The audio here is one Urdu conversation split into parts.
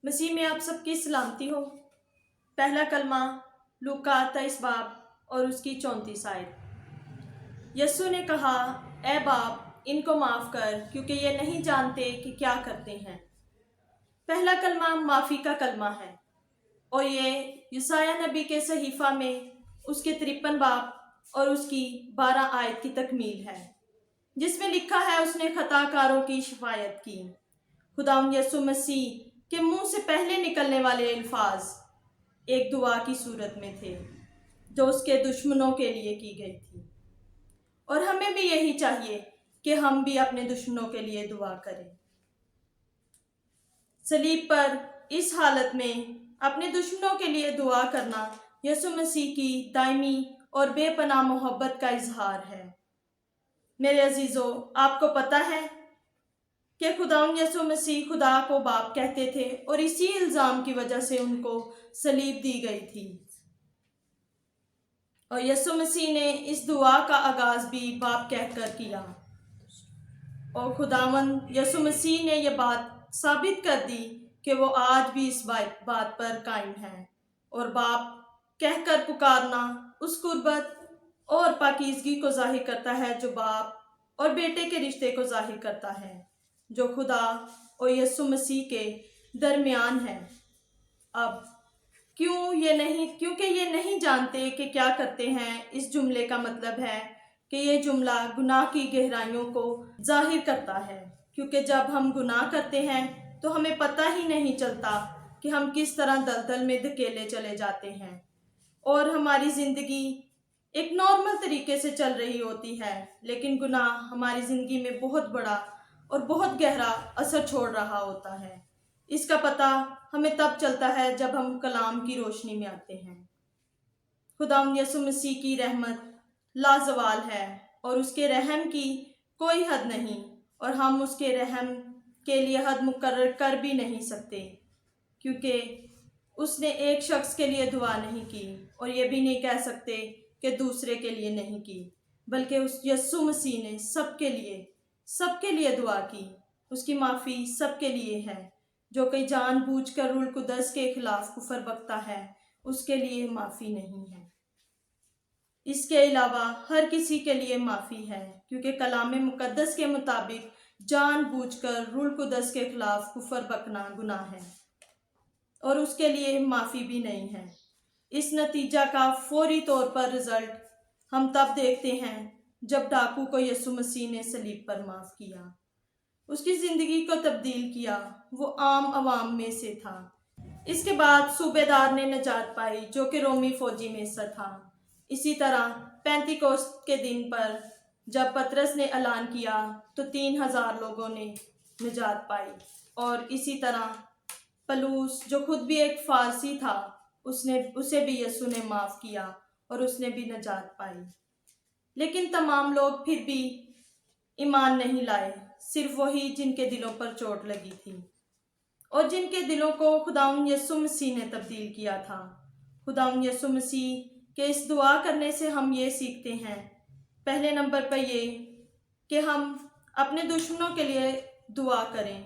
مسیح میں آپ سب کی سلامتی ہو۔ پہلا کلمہ لوکا 23 باب اور اس کی 34 آیت۔ یسوع نے کہا، اے باپ ان کو معاف کر کیونکہ یہ نہیں جانتے کہ کیا کرتے ہیں۔ پہلا کلمہ معافی کا کلمہ ہے اور یہ یسایہ نبی کے صحیفہ میں اس کے 53 باب اور اس کی 12 آیت کی تکمیل ہے، جس میں لکھا ہے اس نے خطا کاروں کی شفاعت کی۔ خداوند یسوع مسیح کے منہ سے پہلے نکلنے والے الفاظ ایک دعا کی صورت میں تھے جو اس کے دشمنوں کے لیے کی گئی تھی، اور ہمیں بھی یہی چاہیے کہ ہم بھی اپنے دشمنوں کے لیے دعا کریں۔ صلیب پر اس حالت میں اپنے دشمنوں کے لیے دعا کرنا یسوع مسیح کی دائمی اور بے پناہ محبت کا اظہار ہے۔ میرے عزیزو، آپ کو پتہ ہے کہ خداوند یسوع مسیح خدا کو باپ کہتے تھے اور اسی الزام کی وجہ سے ان کو صلیب دی گئی تھی، اور یسوع مسیح نے اس دعا کا آغاز بھی باپ کہہ کر کیا، اور خداوند یسوع مسیح نے یہ بات ثابت کر دی کہ وہ آج بھی اس بات پر قائم ہے، اور باپ کہہ کر پکارنا اس قربت اور پاکیزگی کو ظاہر کرتا ہے جو باپ اور بیٹے کے رشتے کو ظاہر کرتا ہے، جو خدا اور یسوع مسیح کے درمیان ہے۔ اب کیونکہ یہ نہیں جانتے کہ کیا کرتے ہیں، اس جملے کا مطلب ہے کہ یہ جملہ گناہ کی گہرائیوں کو ظاہر کرتا ہے، کیونکہ جب ہم گناہ کرتے ہیں تو ہمیں پتہ ہی نہیں چلتا کہ ہم کس طرح دلدل میں دھکیلے چلے جاتے ہیں، اور ہماری زندگی ایک نارمل طریقے سے چل رہی ہوتی ہے، لیکن گناہ ہماری زندگی میں بہت بڑا اور بہت گہرا اثر چھوڑ رہا ہوتا ہے۔ اس کا پتہ ہمیں تب چلتا ہے جب ہم کلام کی روشنی میں آتے ہیں۔ خداوند یسوع مسیح کی رحمت لازوال ہے اور اس کے رحم کی کوئی حد نہیں، اور ہم اس کے رحم کے لیے حد مقرر کر بھی نہیں سکتے، کیونکہ اس نے ایک شخص کے لیے دعا نہیں کی، اور یہ بھی نہیں کہہ سکتے کہ دوسرے کے لیے نہیں کی، بلکہ اس یسوع مسیح نے سب کے لیے دعا کی۔ اس کی معافی سب کے لیے ہے۔ جو کہ جان بوجھ کر روح القدس کے خلاف کفر بکتا ہے، اس کے لیے معافی نہیں ہے۔ اس کے علاوہ ہر کسی کے لیے معافی ہے، کیونکہ کلام مقدس کے مطابق جان بوجھ کر روح القدس کے خلاف کفر بکنا گناہ ہے، اور اس کے لیے معافی بھی نہیں ہے۔ اس نتیجہ کا فوری طور پر رزلٹ ہم تب دیکھتے ہیں جب ڈاکو کو یسوع مسیح نے صلیب پر معاف کیا، اس کی زندگی کو تبدیل کیا، وہ عام عوام میں سے تھا۔ اس کے بعد صوبے دار نے نجات پائی جو کہ رومی فوجی میں سے تھا۔ اسی طرح پینتیکوست کے دن پر جب پطرس نے اعلان کیا تو 3000 لوگوں نے نجات پائی، اور اسی طرح پلوس جو خود بھی ایک فارسی تھا، اسے بھی یسوع نے معاف کیا اور اس نے بھی نجات پائی۔ لیکن تمام لوگ پھر بھی ایمان نہیں لائے، صرف وہی جن کے دلوں پر چوٹ لگی تھی اور جن کے دلوں کو خداوند یسوع مسیح نے تبدیل کیا تھا۔ خداوند یسوع مسیح کے اس دعا کرنے سے ہم یہ سیکھتے ہیں، پہلے نمبر پر یہ کہ ہم اپنے دشمنوں کے لیے دعا کریں،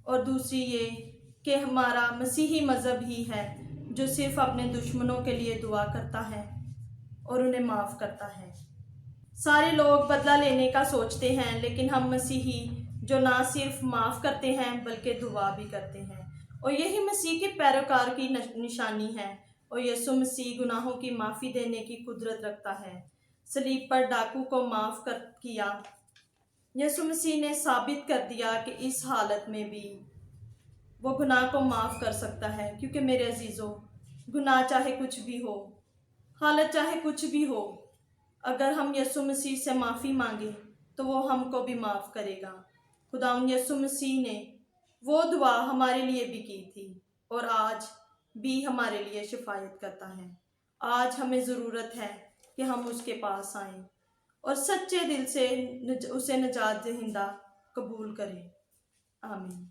اور دوسری یہ کہ ہمارا مسیحی مذہب ہی ہے جو صرف اپنے دشمنوں کے لیے دعا کرتا ہے اور انہیں معاف کرتا ہے۔ سارے لوگ بدلہ لینے کا سوچتے ہیں، لیکن ہم مسیحی جو نہ صرف معاف کرتے ہیں بلکہ دعا بھی کرتے ہیں، اور یہی مسیح کے پیروکار کی نشانی ہے، اور یسوع مسیح گناہوں کی معافی دینے کی قدرت رکھتا ہے۔ صلیب پر ڈاکو کو معاف کیا، یسوع مسیح نے ثابت کر دیا کہ اس حالت میں بھی وہ گناہ کو معاف کر سکتا ہے، کیونکہ میرے عزیزو، گناہ چاہے کچھ بھی ہو، حالت چاہے کچھ بھی ہو، اگر ہم یسوع مسیح سے معافی مانگیں تو وہ ہم کو بھی معاف کرے گا۔ خداوند یسوع مسیح نے وہ دعا ہمارے لیے بھی کی تھی، اور آج بھی ہمارے لیے شفاعت کرتا ہے۔ آج ہمیں ضرورت ہے کہ ہم اس کے پاس آئیں اور سچے دل سے اسے نجات دہندہ قبول کریں۔ آمین۔